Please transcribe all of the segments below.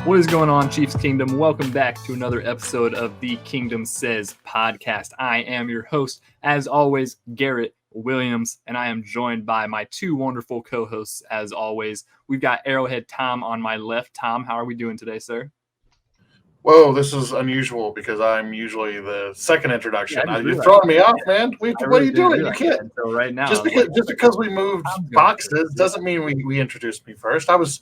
What is going on, Chiefs Kingdom? Welcome back to another episode of the Kingdom Says podcast. I am your host, as always, Garrett Williams, and I am joined by my two wonderful co-hosts, as always. We've got Arrowhead Tom on my left. Tom, how are we doing today, sir? Whoa, this is unusual because I'm usually the second introduction. Yeah, You're throwing me off, man. What are you doing? You can't. Until right now, just because we moved boxes doesn't mean we introduced me first. I was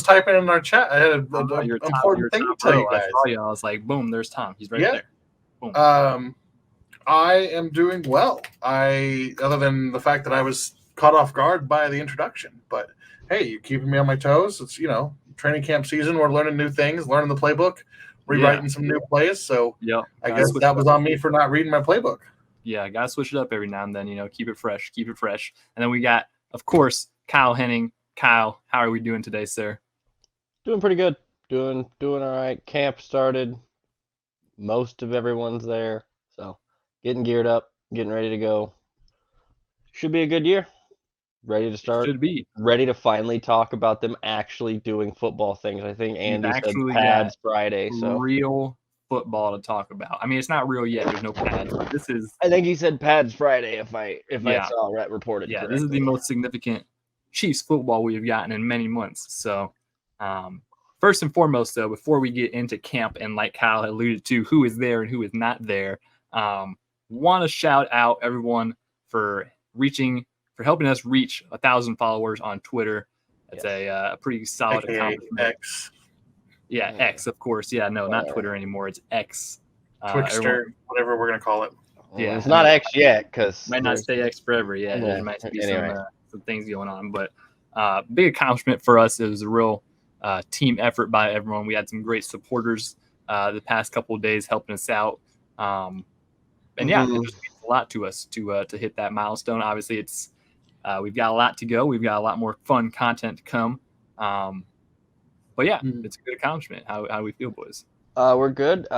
typing in our chat. I had an important thing to tell you guys. I saw you. I was like, boom, there's Tom. He's right there. Boom. I am doing well. Other than the fact that I was caught off guard by the introduction. But hey, you're keeping me on my toes. It's training camp season. We're learning new things, learning the playbook. Rewriting some new plays, so I guess that was on me for not reading my playbook. Yeah, gotta switch it up every now and then. Keep it fresh. And then we got, of course, Kyle Henning. Kyle, how are we doing today, sir? Doing pretty good. Doing all right. Camp started. Most of everyone's there, so getting geared up, getting ready to go. Should be a good year. Ready to start. Should be. Ready to finally talk about them actually doing football things. I think Andy said pads Friday. So real football to talk about. I mean, it's not real yet. There's no pads. But this is. I think he said pads Friday. If I saw that reported. Yeah, correctly. This is the most significant Chiefs football we've gotten in many months. So, first and foremost, though, before we get into camp and like Kyle alluded to, who is there and who is not there, want to shout out everyone for helping us reach 1,000 followers on Twitter. That's a pretty solid accomplishment. X. Yeah, X, of course. Yeah, no, not Twitter anymore. It's X. Twixter, whatever we're going to call it. Yeah, it's not X yet because might not stay X forever. Yeah, there might be some things going on. But big accomplishment for us. It was a real team effort by everyone. We had some great supporters the past couple of days helping us out. And yeah, it just means a lot to us to hit that milestone. Obviously, it's we've got a lot to go. We've got a lot more fun content to come. But yeah, it's a good accomplishment. How do we feel, boys? We're good.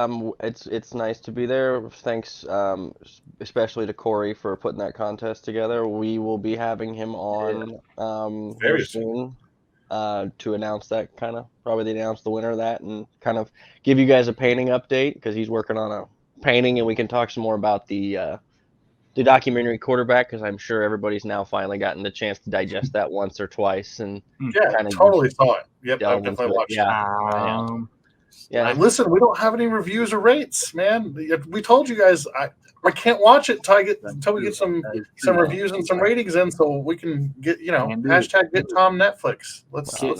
It's nice to be there. Thanks, especially to Corey for putting that contest together. We will be having him on very soon to announce that probably announce the winner of that and kind of give you guys a painting update because he's working on a painting and we can talk some more about the documentary Quarterback because I'm sure everybody's now finally gotten the chance to digest that once or twice and totally saw it. Yep, I definitely watched it. Yeah. And listen, we don't have any reviews or rates, man. We told you guys I can't watch it until we get some reviews and some ratings in, so we can get hashtag get Tom Netflix. Let's do it.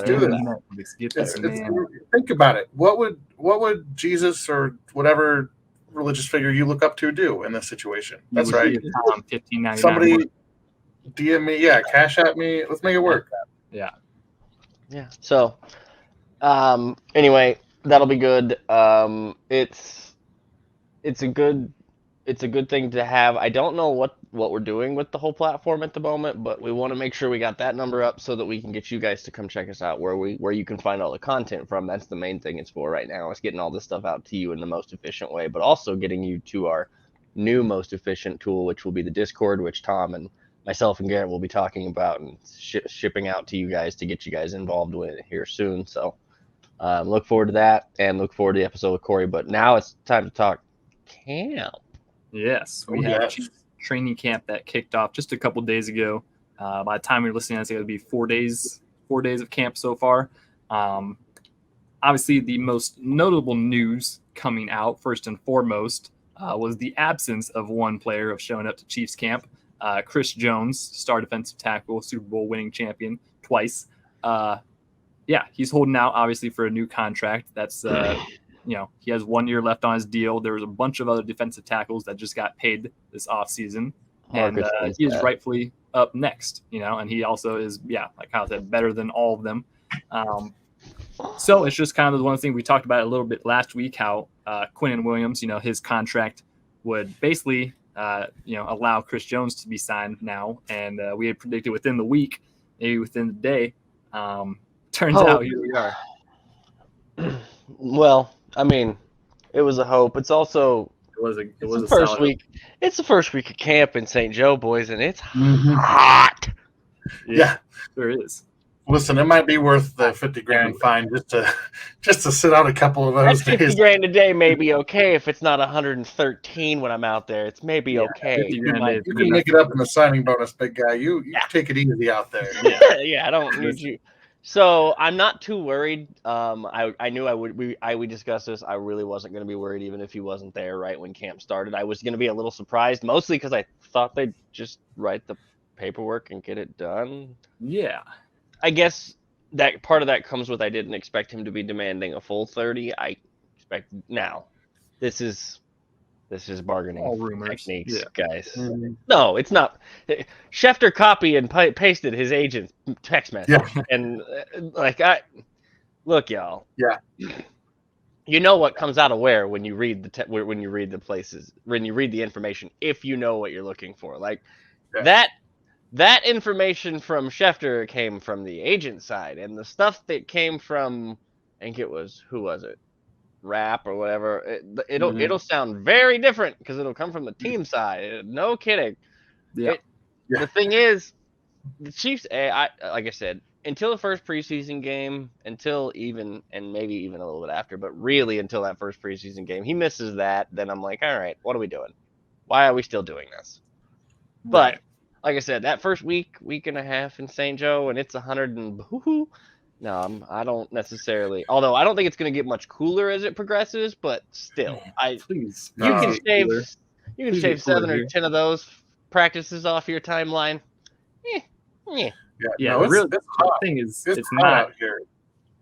Think about it. What would Jesus or whatever religious figure you look up to do in this situation? That's right. Somebody DM me, cash at me. Let's make it work. Yeah. So, anyway, that'll be good. It's a good thing to have. I don't know what we're doing with the whole platform at the moment, but we want to make sure we got that number up so that we can get you guys to come check us out where you can find all the content from. That's the main thing it's for right now. It's getting all this stuff out to you in the most efficient way, but also getting you to our new most efficient tool, which will be the Discord, which Tom and myself and Garrett will be talking about and shipping out to you guys to get you guys involved with it here soon. So look forward to that and look forward to the episode with Corey. But now it's time to talk camp. Yes, we have training camp that kicked off just a couple days ago. By the time you're listening, I think it'll be 4 days of camp so far. Obviously, the most notable news coming out, first and foremost, was the absence of one player of showing up to Chiefs camp. Chris Jones, star defensive tackle, Super Bowl winning champion twice. He's holding out, obviously, for a new contract. That's he has 1 year left on his deal. There was a bunch of other defensive tackles that just got paid this offseason. And he is rightfully up next, and he also is, like Kyle said, better than all of them. So it's just kind of one of the things we talked about a little bit last week, how Quinnen Williams, his contract would basically, allow Chris Jones to be signed now. And we had predicted within the week, maybe within the day. Turns out here we are. Well, I mean, it was a hope. It's also It was the first week. It's the first week of camp in St. Joe, boys, and it's hot. Yeah, there is. Listen, it might be worth the $50,000 fine just to sit out a couple of those That days. $50,000 a day may be okay if it's not 113 when I'm out there. It's maybe okay. You can make it up in the signing bonus, big guy. You take it easy out there. Yeah, I don't need you. So I'm not too worried. I knew we discussed this. I really wasn't going to be worried even if he wasn't there right when camp started. I was going to be a little surprised, mostly because I thought they'd just write the paperwork and get it done. Yeah. I guess that part of that comes with I didn't expect him to be demanding a full 30. I expect now. This is bargaining All rumors. techniques, guys. Mm-hmm. No, it's not. Schefter copied and pasted his agent's text message, and look, y'all. Yeah. You know what comes out of where when you read when you read the places, when you read the information, if you know what you're looking for, that information from Schefter came from the agent side, and the stuff that came from, I think it was, who was it? Rap or whatever. It'll sound very different because it'll come from the team side. No kidding. Yeah. The thing is, the Chiefs, like I said, until the first preseason game, until even, and maybe even a little bit after, but really until that first preseason game, he misses that. Then I'm like, all right, what are we doing? Why are we still doing this? But like I said, that first week and a half in St. Joe, and it's 100 and whoo-hoo. No, I don't necessarily. Although I don't think it's going to get much cooler as it progresses, but still, you can shave 7 or 10 of those practices off your timeline. Yeah. No, the hot. Thing is, it's not out here.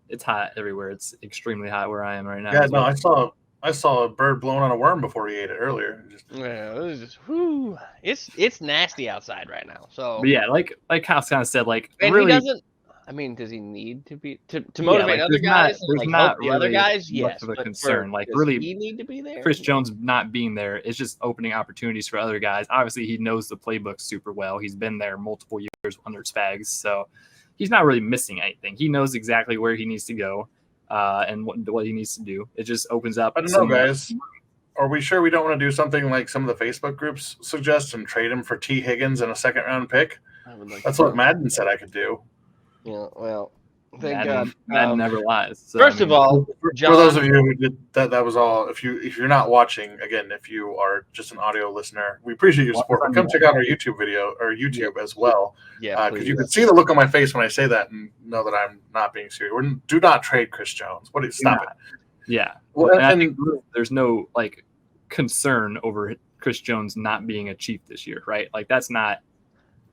It's hot everywhere. It's extremely hot where I am right now. Yeah, no, I saw a bird blowing on a worm before he ate it earlier. Yeah, it was just whoo. It's nasty outside right now. So but yeah, like Kyle kind of said, like, and really, he doesn't. I mean, does he need to be to motivate other guys? There's not the other guys, much of a concern. Really, he need to be there. Chris Jones not being there is just opening opportunities for other guys. Obviously, he knows the playbook super well. He's been there multiple years under Spags, so he's not really missing anything. He knows exactly where he needs to go and what he needs to do. It just opens up. I don't know, guys. Are we sure we don't want to do something like some of the Facebook groups suggest and trade him for T. Higgins and a second-round pick? That's what Madden said I could do. Yeah, well, thank God. God. Madden never lies. So, first of all, John, for those of you who did that was all. If you're not watching, again, if you are just an audio listener, we appreciate your support. But come check out our YouTube video or YouTube as well. Yeah, because you can see the look on my face when I say that and know that I'm not being serious. Do not trade Chris Jones. Stop it. Yeah. Well, and I think there's no concern over Chris Jones not being a Chief this year, right? Like that's not.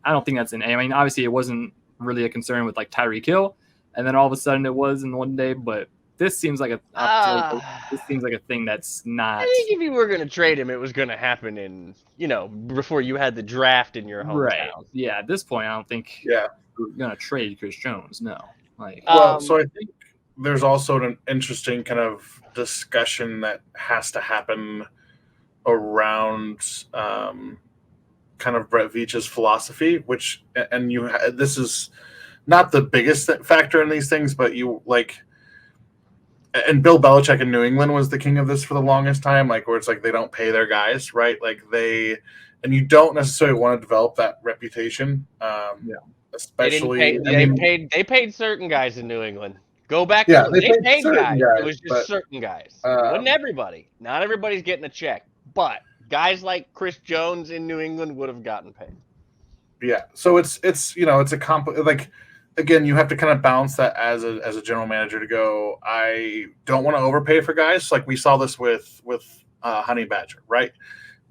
I don't think that's I mean, obviously it wasn't really a concern with Tyreek Hill, and then all of a sudden it was in one day. But this seems like this seems like a thing that's not. I think if you were going to trade him, it was going to happen in before you had the draft in your hometown. Right. Yeah. At this point, I don't think we're going to trade Chris Jones. No. So I think there's also an interesting kind of discussion that has to happen around. Kind of Brett Veach's philosophy, which, and this is not the biggest factor in these things, but and Bill Belichick in New England was the king of this for the longest time, where it's they don't pay their guys, right? And you don't necessarily want to develop that reputation. Especially they paid certain guys in New England. Go back. They paid guys. It was just certain guys. It wasn't everybody. Not everybody's getting a check, but guys like Chris Jones in New England would have gotten paid. Yeah, so it's a again, you have to kind of balance that as a general manager to go. I don't want to overpay for guys. We saw this with Honey Badger, right?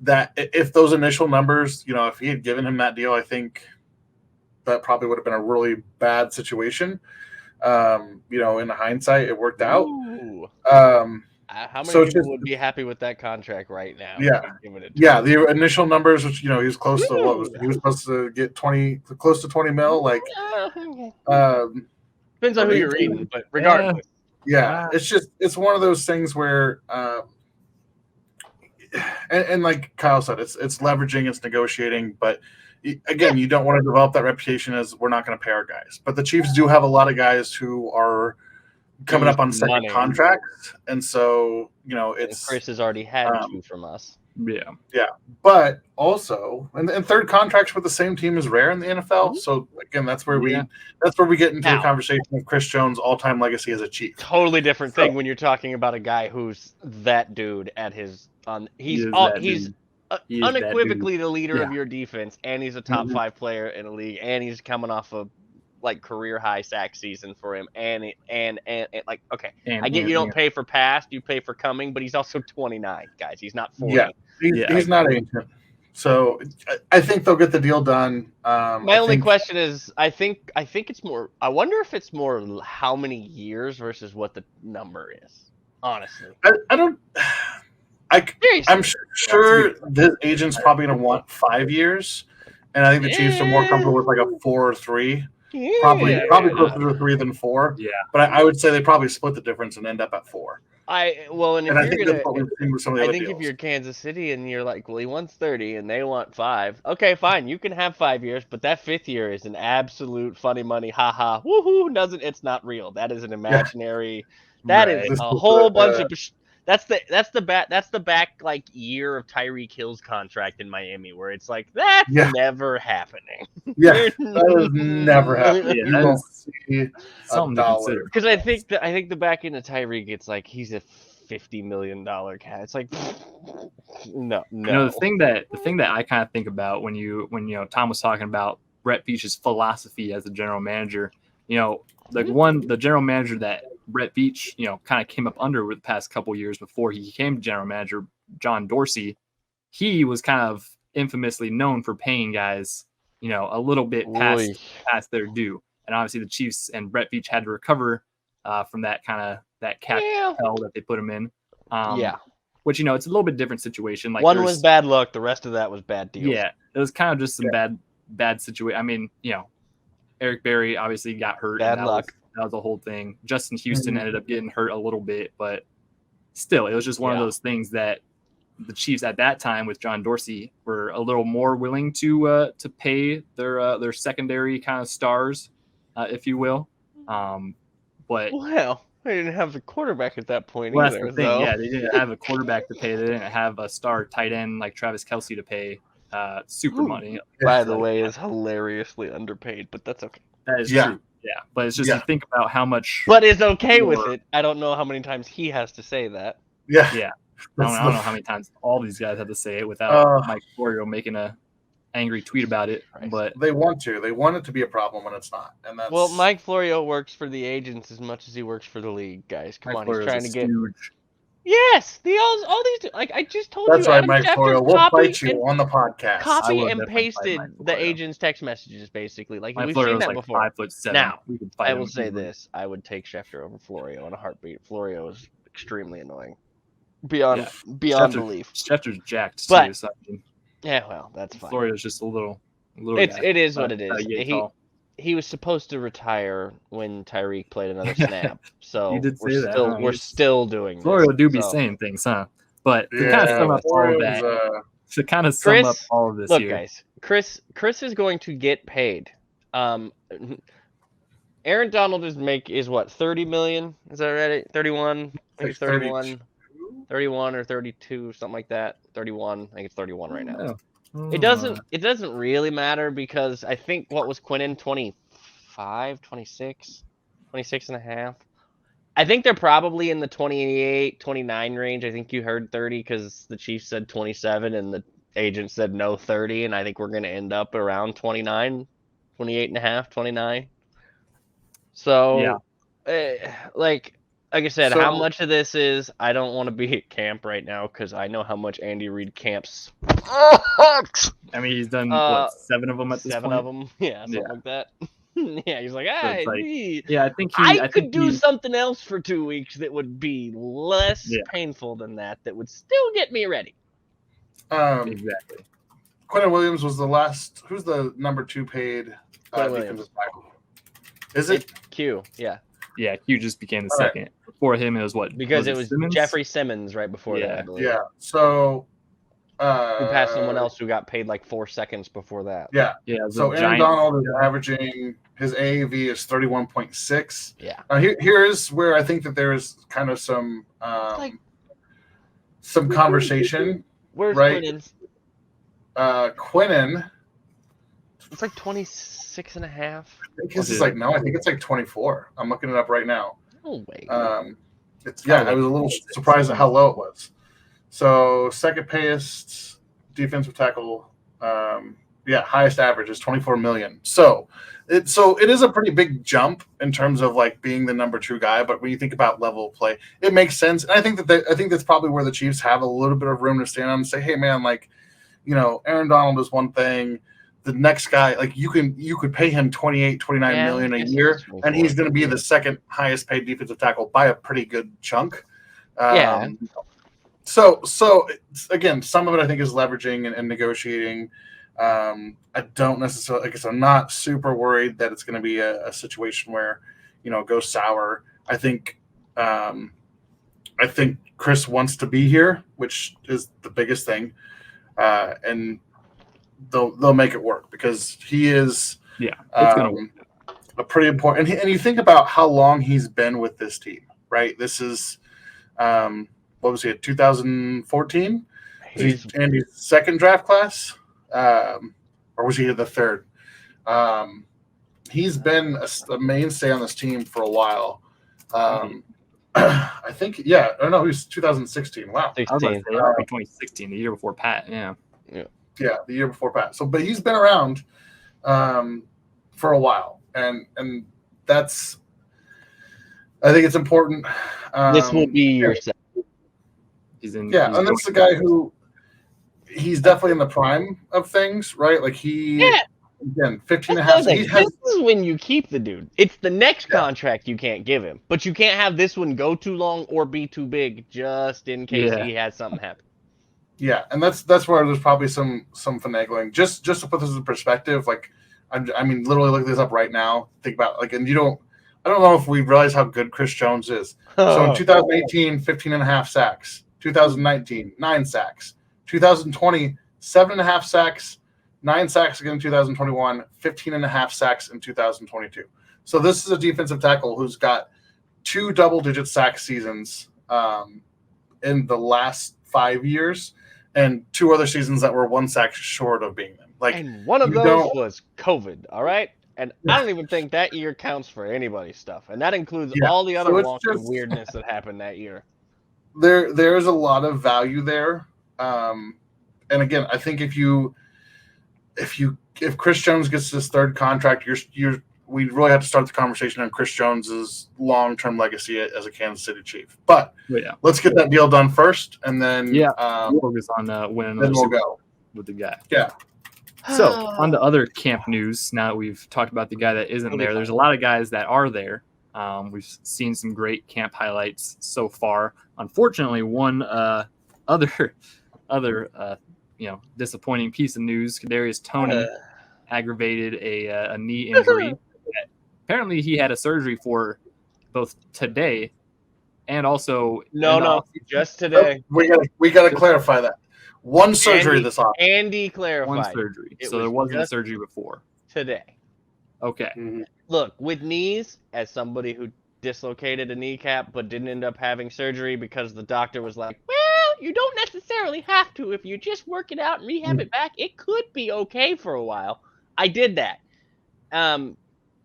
That if those initial numbers, if he had given him that deal, I think that probably would have been a really bad situation. In hindsight, it worked out. How many people would be happy with that contract right now? Yeah. The initial numbers, which he was close to he was supposed to get close to 20 mil. Depends on who you're reading, but regardless, it's one of those things where, and like Kyle said, it's leveraging, it's negotiating, but again, you don't want to develop that reputation as we're not going to pay our guys. But the Chiefs do have a lot of guys who are coming up on second contracts, and so it's Chris has already had two from us. Yeah. But also, and third contracts with the same team is rare in the NFL. So again, that's where we get into the conversation of Chris Jones' all-time legacy as a Chief. Totally different thing when you're talking about a guy who's that dude at his he's unequivocally the leader of your defense, and he's a top 5 player in the league, and he's coming off a like career high sack season for him, and like okay, I get you don't pay for past, you pay for coming, but he's also 29, guys. He's not 40. He's not ancient. So I think they'll get the deal done. My only question is, I think it's more. I wonder if it's more how many years versus what the number is. Honestly, I don't. I'm sure the agent's probably going to want 5 years, and I think the Chiefs are more comfortable with like a 4 or 3. Probably closer to 3 than 4. Yeah, but I would say they probably split the difference and end up at 4. I think if you're Kansas City and you're like, well, he wants 30 and they want 5. Okay, fine, you can have 5 years, but that 5th year is an absolute funny money. Haha, woohoo! It's not real. That is an imaginary. That is a whole bunch of. That's the back like year of Tyreek Hill's contract in Miami, where it's like that's never happening. Yeah, that is never happening. Yeah, that is something to consider. Because I think the back end of Tyreek, it's like he's a $50 million cat. It's like no. You know, the thing that I kind of think about when Tom was talking about Brett Veach's philosophy as a general manager, the general manager that Brett Veach, kind of came up under with the past couple years before he became general manager, John Dorsey, he was kind of infamously known for paying guys, a little bit past their due. And obviously the Chiefs and Brett Veach had to recover from that cap hell that they put him in. Which, it's a little bit different situation. Like one was bad luck. The rest of that was bad deals. Yeah. It was kind of just some bad situation. I mean, Eric Berry obviously got hurt. Bad luck. That was the whole thing. Justin Houston ended up getting hurt a little bit, but still, it was just one of those things that the Chiefs at that time with John Dorsey were a little more willing to pay their secondary kind of stars, if you will. But they didn't have the quarterback at that point either. That's the thing. Yeah, they didn't have a quarterback to pay. They didn't have a star tight end like Travis Kelce to pay super money. By the way, is hilariously underpaid, but that's okay. That is true. Yeah, but it's just to think about how much. But is okay with it. I don't know how many times he has to say that. Yeah. I don't know how many times all these guys have to say it without Mike Florio making a angry tweet about it. But they want it to be a problem when it's not, and that's Mike Florio works for the agents as much as he works for the league, guys. Come on, he's trying to get. Huge. Yes, all these like I just told that's you. That's right, Mike Florio. We'll fight you on the podcast. Copy and pasted the agent's text messages, basically. Like we've seen that before. 5'7". Now, I will say this: I would take Schefter over Florio in a heartbeat. Florio is extremely annoying, beyond belief. Schefter's jacked but, too. So I mean, that's fine. Florio's just a little. It is what it is. He was supposed to retire when Tyreek played another snap. So you did say we're still doing Florio do be saying things, huh? But to kind of sum up all of that, to kind of sum up all of this look, guys, Chris is going to get paid. Aaron Donald is what, 30 million? Is that right? 31? I think it's 31. 31 or 32, something like that. 31. I think it's 31 right now. It doesn't really matter because I think what was Quinnen 25, 26 and a half. I think they're probably in the 28, 29 range. I think you heard 30 because the Chiefs said 27 and the agent said no 30, and I think we're going to end up around 29, 28 and a half, 29. So, like I said, how much of this is I don't want to be at camp right now because I know how much Andy Reid camps. I mean, he's done 7 of them at this point. 7 of them, something like that. Yeah, he's like, I think I could do something else for 2 weeks that would be less painful than that would still get me ready. Exactly. Quinnen Williams was the last. Who's the number 2 paid defensive tackle? Is it Q? Yeah. Yeah, Q just became the second. Right. Before him, it was what? Because it was Simmons? Jeffrey Simmons right before that, I believe. Yeah. So who passed someone else who got paid like 4 seconds before that. Yeah. So Aaron Donald is averaging, his AAV is 31.6. Yeah. Here's where I think that there is kind of some conversation. Where's right? Quinnen's? Quinnen. It's like 26 and a half. I think this is like I think it's like 24. I'm looking it up right now. No way. I was a little surprised at how low it was. So second payest defensive tackle, highest average is 24 million. So it is a pretty big jump in terms of like being the number 2 guy. But when you think about level of play, it makes sense. And I think that's probably where the Chiefs have a little bit of room to stand on and say, hey man, like, Aaron Donald is one thing. The next guy, like you could pay him 28, 29 million a year, and he's going to be the second highest paid defensive tackle by a pretty good chunk. So again, some of it I think is leveraging and negotiating. I don't necessarily, I'm not super worried that it's going to be a situation where, it goes sour. I think Chris wants to be here, which is the biggest thing. And they'll make it work because he is it's gonna work. a pretty important. And you think about how long he's been with this team, right? This is what was he at 2014? Andy's second draft class, or was he the third? He's been a mainstay on this team for a while. I think, he was 2016. Wow. 2016, the year before Pat. Yeah, the year before Pat. So, but he's been around for a while, and that's. I think it's important. This will be your second. And that's the guy who he's definitely in the prime of things, right? Like again, 15 and a half. This is when you keep the dude. It's the next contract you can't give him, but you can't have this one go too long or be too big, just in case he has something happen. Yeah, and that's where there's probably some finagling. Just to put this in perspective, like I mean, literally look this up right now. Think about and I don't know if we realize how good Chris Jones is. So in 2018, 15 and a half sacks. 2019, 9 sacks. 2020, 7.5 sacks. 9 sacks again in 2021. 15 and a half sacks in 2022. So this is a defensive tackle who's got 2 double-digit sack seasons in the last 5 years. And 2 other seasons that were 1 sack short of being them. And one of those was COVID, all right? And I don't even think that year counts for anybody's stuff. And that includes all the other wonky weirdness that happened that year. There's a lot of value there. And again, I think if Chris Jones gets this third contract, we really have to start the conversation on Chris Jones's long-term legacy as a Kansas City Chief. But let's get that deal done first, and then focus on winning. Then we'll go with the guy. Yeah. So on to other camp news. Now that we've talked about the guy that isn't there, there's a lot of guys that are there. We've seen some great camp highlights so far. Unfortunately, one other disappointing piece of news: Kadarius Toney aggravated a knee injury. Apparently, he had a surgery for both today and also just today. We gotta clarify that. One surgery this off. Andy clarified. One surgery. So there wasn't a surgery before. Today. Okay. Mm-hmm. Look, with knees, as somebody who dislocated a kneecap but didn't end up having surgery because the doctor was like, well, you don't necessarily have to. If you just work it out and rehab it back, it could be okay for a while. I did that.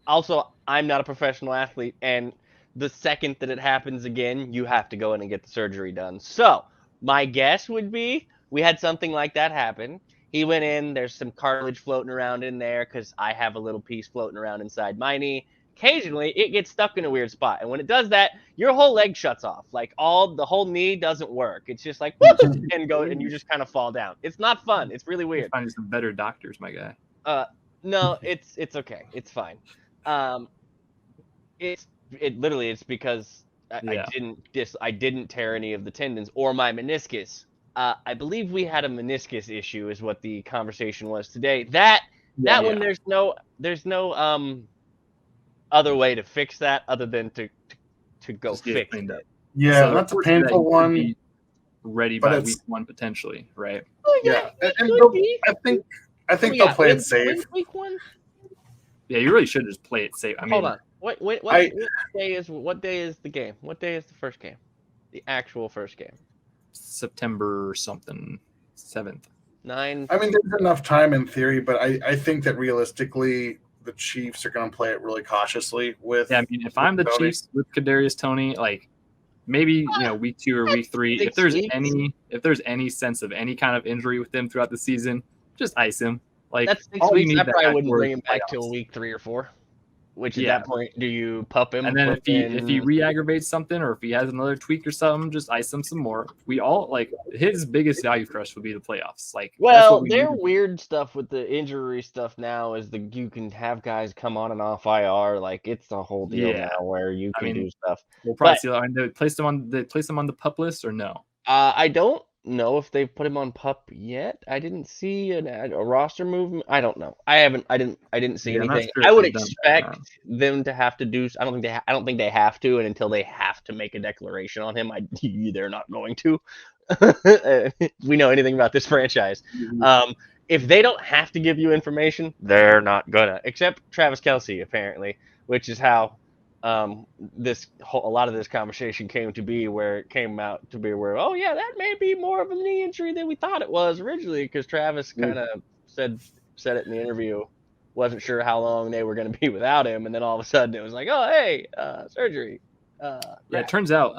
Also, I'm not a professional athlete, and the second that it happens again, you have to go in and get the surgery done. So my guess would be we had something like that happen. He went in, there's some cartilage floating around in there because I have a little piece floating around inside my knee. Occasionally, it gets stuck in a weird spot. And when it does that, your whole leg shuts off. Like the whole knee doesn't work. It's just like, and you just kind of fall down. It's not fun. It's really weird. Find some better doctors, my guy. No, it's okay. It's fine. It's because I didn't tear any of the tendons or my meniscus. I believe we had a meniscus issue is what the conversation was today. That one, there's no other way to fix that other than to go just fix it. Yeah, so that's a painful one. Be ready by week 1 potentially, right? Oh, yeah. I think they'll play it safe. Week 1? Yeah, you really should just play it safe. Hold on. What day is the game? What day is the first game? The actual first game. September something. 7th. 9. I mean, there's enough time in theory, but I think that realistically, the Chiefs are going to play it really cautiously with. Yeah, I mean, if I'm the Toney. Chiefs with Kadarius Toney, like maybe week 2 or week 3, if there's any sense of any kind of injury with him throughout the season, just ice him. Like That's 6 all you weeks. need I that probably guy wouldn't for bring is him back playoffs. till week 3 or 4. Which at Yeah. that point, do you pup him? And then if he in- re-aggravates something or if he has another tweak or something, just ice him some more. We all like his biggest value for us would be the playoffs. Like that's Well, what we their need. weird stuff with the injury stuff now is you can have guys come on and off IR. Like it's a whole deal Yeah. now where you I can mean, do stuff. We'll probably But- see. And they place him on the pup list or no? I don't know if they've put him on pup yet. I didn't see a roster movement. I don't know. I didn't see Yeah, I'm not anything. sure I if would they've done that, expect them to have to do. I don't think they have to, and until they have to make a declaration on him, they're not going to. We know anything about this franchise. If they don't have to give you information, they're not gonna. Except Travis Kelce, apparently, which is how a lot of this conversation came to be, where it came out to be where, oh yeah, that may be more of a knee injury than we thought it was originally, because Travis kind of said it in the interview, wasn't sure how long they were going to be without him, and then all of a sudden it was like, oh hey, surgery. Yeah, it turns out,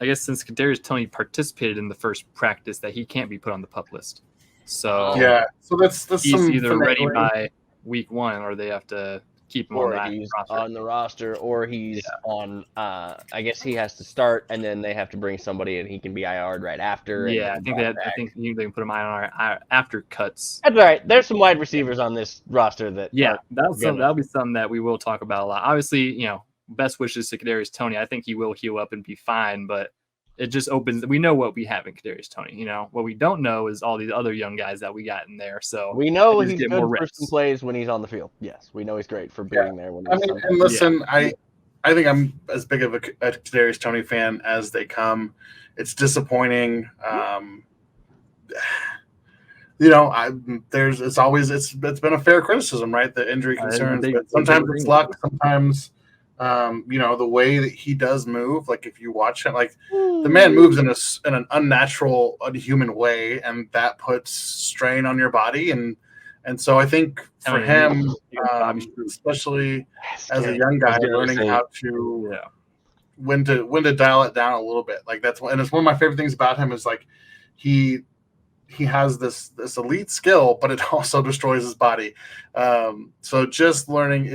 I guess since Kadarius Toney participated in the first practice, that he can't be put on the pup list. So Yeah, so that's he's some either ready finagling. by week 1 or they have to keep him on Or that he's roster. on the roster, or he's on. I guess he has to start, and then they have to bring somebody, and he can be IR'd right after. and Yeah, then I think brought they back. can put him on our after cuts. That's all right. There's some wide receivers on this roster that. Yeah, aren't that'll gonna- be something that we will talk about a lot. Obviously, best wishes to Kadarius Toney. I think he will heal up and be fine, but it just opens. We know what we have in Kadarius Toney. What we don't know is all these other young guys that we got in there. So We know they just he's get good more for reps. some plays when he's on the field. Yes, we know he's great for being there when I he's mean, on. and listen, I think I'm as big of a Kadarius Toney fan as they come. It's disappointing. It's been a fair criticism, right? The injury concerns, but sometimes it's luck. Sometimes, the way that he does move, like if you watch it, like the man moves in an unnatural, unhuman way, and that puts strain on your body. And so I think for him, especially as a young guy, learning how to when to dial it down a little bit, like it's one of my favorite things about him is like he has this elite skill, but it also destroys his body. So just learning,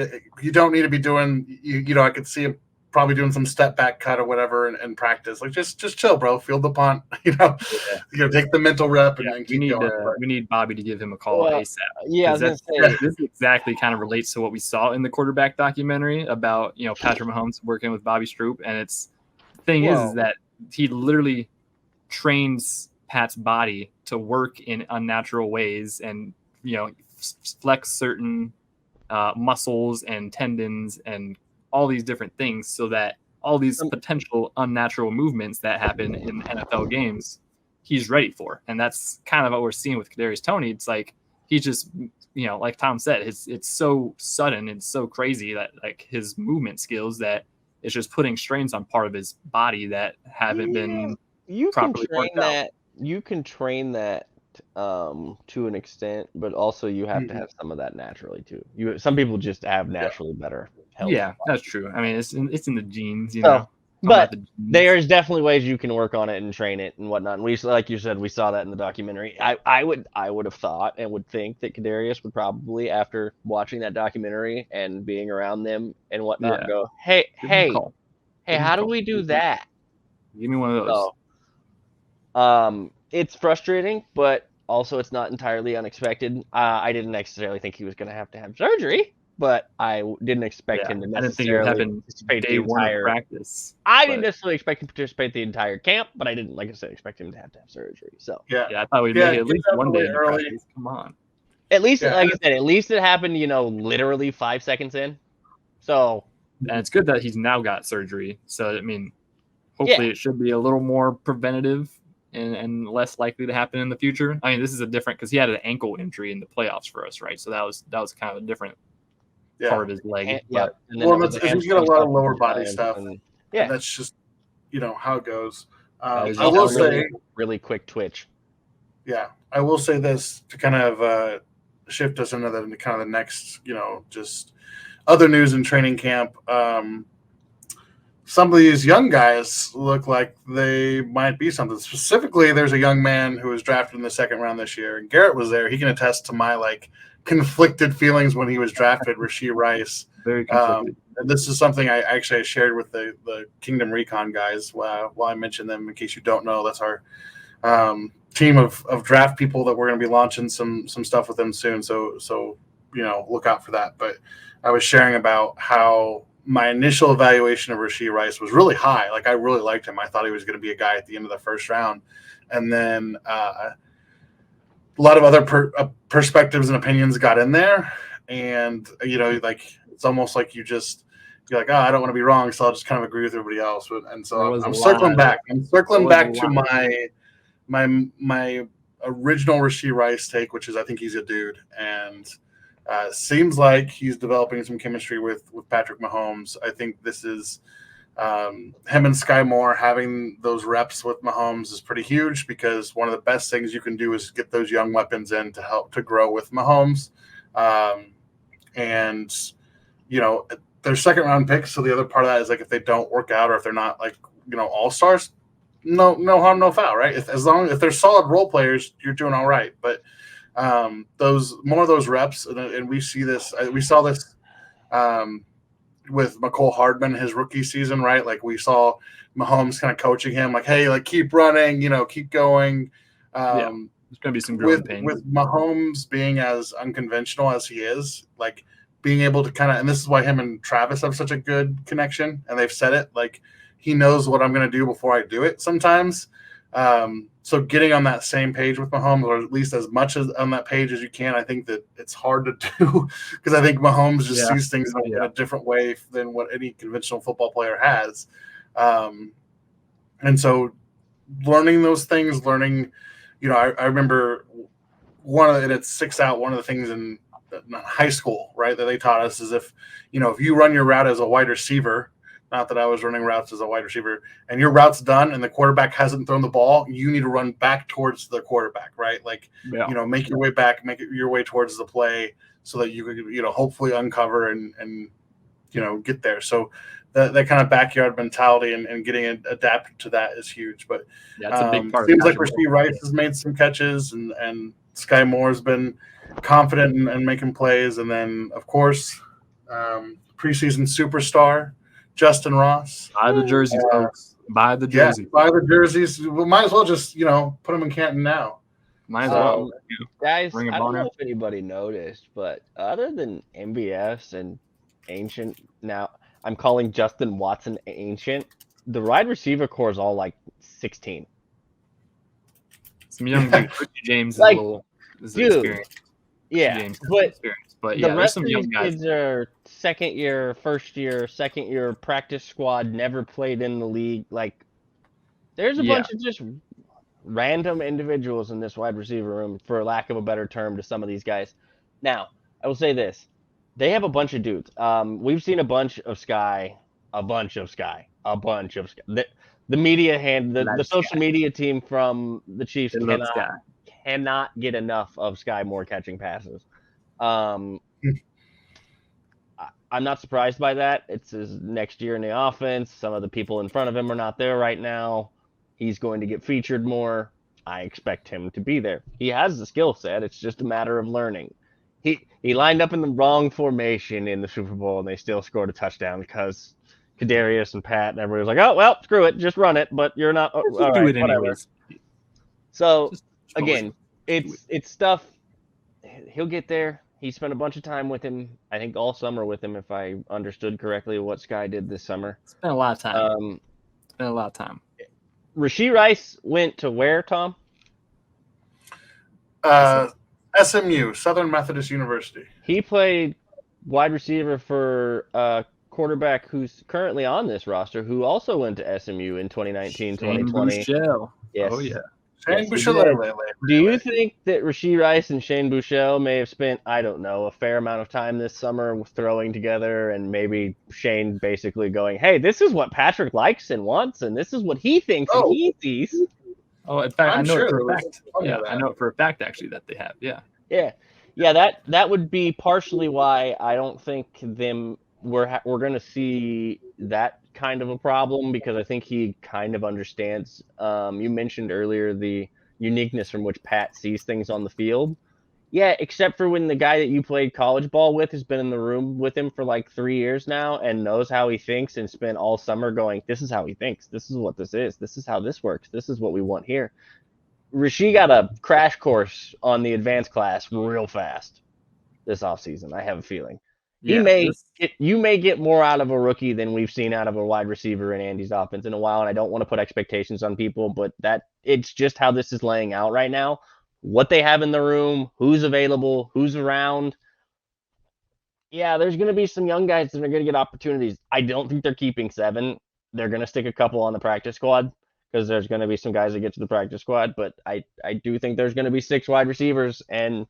you don't need to be doing, I could see him probably doing some step back cut or whatever in practice. Like just chill, bro. Field the punt. Take the mental rep and keep going. We need Bobby to give him a call ASAP. Yeah, I was gonna say, this exactly kind of relates to what we saw in the quarterback documentary about Patrick Mahomes working with Bobby Stroop, and it's the thing is that he literally trains Pat's body to work in unnatural ways and flex certain muscles and tendons and all these different things so that all these potential unnatural movements that happen in NFL games he's ready for. And that's kind of what we're seeing with Kadarius Toney. It's like he just like Tom said, it's so sudden and so crazy that like his movement skills that it's just putting strains on part of his body that haven't been properly worked out. You can train that to an extent, but also you have to have some of that naturally too. Some people just have naturally better health. Yeah, that's true. I mean, it's in the genes, But there's definitely ways you can work on it and train it and whatnot. And we, like you said, we saw that in the documentary. I would have thought and would think that Kadarius would probably, after watching that documentary and being around them and whatnot, go, hey, how do we do that? Give me one of those. So, it's frustrating, but also it's not entirely unexpected. I didn't necessarily think he was going to have surgery, but I didn't expect him to necessarily participate day one of practice. I didn't necessarily expect him to participate the entire camp, but I didn't, like I said, expect him to have surgery. So I thought we'd make it at least one day early. Come on. At least, like I said, at least it happened, literally 5 seconds in. So, and it's good that he's now got surgery. So I mean, hopefully it should be a little more preventative and less likely to happen in the future. I mean, this is a different because he had an ankle injury in the playoffs for us, right? So that was kind of a different part of his leg. He's got a lot of lower body stuff. And that's just how it goes. I will say really quick twitch. Yeah, I will say this to kind of shift us into the kind of the next, just other news in training camp. Some of these young guys look like they might be something. Specifically, there's a young man who was drafted in the second round this year, and Garrett was there. He can attest to my conflicted feelings when he was drafted. Rashee Rice. Very conflicted. And this is something I actually shared with the Kingdom Recon guys while I mentioned them. In case you don't know, that's our team of draft people that we're going to be launching some stuff with them soon. So look out for that. But I was sharing about how my initial evaluation of Rashee Rice was really high. I really liked him. I thought he was going to be a guy at the end of the first round. And then a lot of other perspectives and opinions got in there. And, it's almost like you're like, I don't want to be wrong, so I'll just kind of agree with everybody else. And so I'm circling back. I'm circling back to my original Rashee Rice take, which is I think he's a dude. And seems like he's developing some chemistry with Patrick Mahomes. I think this is him and Sky Moore having those reps with Mahomes is pretty huge, because one of the best things you can do is get those young weapons in to help to grow with Mahomes. And they're second round picks. So the other part of that is if they don't work out, or if they're not all stars, no harm, no foul, right? If they're solid role players, you're doing all right. But those more of those reps, and we see this. We saw this with McCole Hardman his rookie season, right? We saw Mahomes kind of coaching him, hey, keep running, keep going. There's gonna be some growing pains with Mahomes being as unconventional as he is, being able to kind of, and this is why him and Travis have such a good connection, and they've said it, he knows what I'm going to do before I do it sometimes. So getting on that same page with Mahomes, or at least as much as on that page as you can, I think that it's hard to do, because I think Mahomes just sees things in a different way than what any conventional football player has. And so learning those things, I remember and it sticks out, one of the things in high school, right, that they taught us is if you run your route as a wide receiver, not that I was running routes as a wide receiver, and your route's done and the quarterback hasn't thrown the ball, you need to run back towards the quarterback, right? Make your way back, your way towards the play, so that you could, hopefully uncover and get there. So that kind of backyard mentality and getting adapted to that is huge. But it's a big part. Seems like Rashee Rice has made some catches, and Sky Moore's been confident and making plays. And then, of course, preseason superstar Justin Ross. Buy the jerseys, folks. Buy the jerseys. Buy the jerseys. We might as well just, put them in Canton now. Might as well. Guys, I don't know if anybody noticed, but other than MBS and Ancient, now I'm calling Justin Watson Ancient, the wide receiver core is all 16. Some young James is a little experienced. Yeah, James but experience. But the rest some of young these guys. kids are second year practice squad, never played in the league. There's a bunch of just random individuals in this wide receiver room, for lack of a better term, to some of these guys. Now, I will say this. They have a bunch of dudes. We've seen a bunch of Sky. The media the social media team from the Chiefs cannot get enough of Sky Moore catching passes. I'm not surprised by that. It's his next year in the offense. Some of the people in front of him are not there right now. He's going to get featured more. I expect him to be there. He has the skill set. It's just a matter of learning. He lined up in the wrong formation in the Super Bowl, and they still scored a touchdown because Kadarius and Pat and everybody was like, oh, well, screw it. Just run it, but you're not. All right, do it anyways. So, again, it's stuff. He'll get there. He spent a bunch of time with him, I think all summer with him, if I understood correctly what Sky did this summer. Spent a lot of time. Rashee Rice went to where, Tom? SMU, Southern Methodist University. He played wide receiver for a quarterback who's currently on this roster, who also went to SMU in 2019, 2020. Yes. Oh, yeah. Shane Buechele. Do you think that Rashee Rice and Shane Buechele may have spent, I don't know, a fair amount of time this summer throwing together, and maybe Shane basically going, hey, this is what Patrick likes and wants, and this is what he thinks and he sees? Oh, in fact, I know it for a there's fact. plenty Yeah, of that. I know it for a fact actually that they have. Yeah. Yeah. That would be partially why I don't think we're going to see that kind of a problem, because I think he kind of understands. You mentioned earlier the uniqueness from which Pat sees things on the field. Yeah, except for when the guy that you played college ball with has been in the room with him for like 3 years now and knows how he thinks and spent all summer going, this is how he thinks. This is what this is. This is how this works. This is what we want here. Rasheed got a crash course on the advanced class real fast this offseason, I have a feeling. You may get more out of a rookie than we've seen out of a wide receiver in Andy's offense in a while, and I don't want to put expectations on people, but it's just how this is laying out right now. What they have in the room, who's available, who's around. Yeah, there's going to be some young guys that are going to get opportunities. I don't think they're keeping 7. They're going to stick a couple on the practice squad because there's going to be some guys that get to the practice squad, but I do think there's going to be 6 wide receivers, and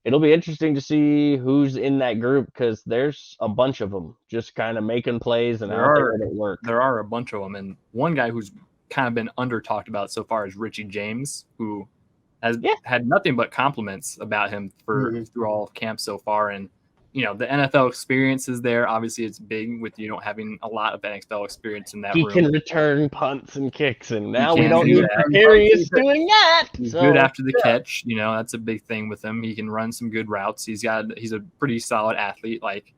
it'll be interesting to see who's in that group because there's a bunch of them just kind of making plays and out there at work. There are a bunch of them, and one guy who's kind of been under talked about so far is Richie James, who has had nothing but compliments about him through all of camp so far. And the NFL experience is there. Obviously, it's big with having a lot of NFL experience in that room. He can return punts and kicks, and now we don't need Kadarius doing that. He's good after the catch. That's a big thing with him. He can run some good routes. He's a pretty solid athlete. Like,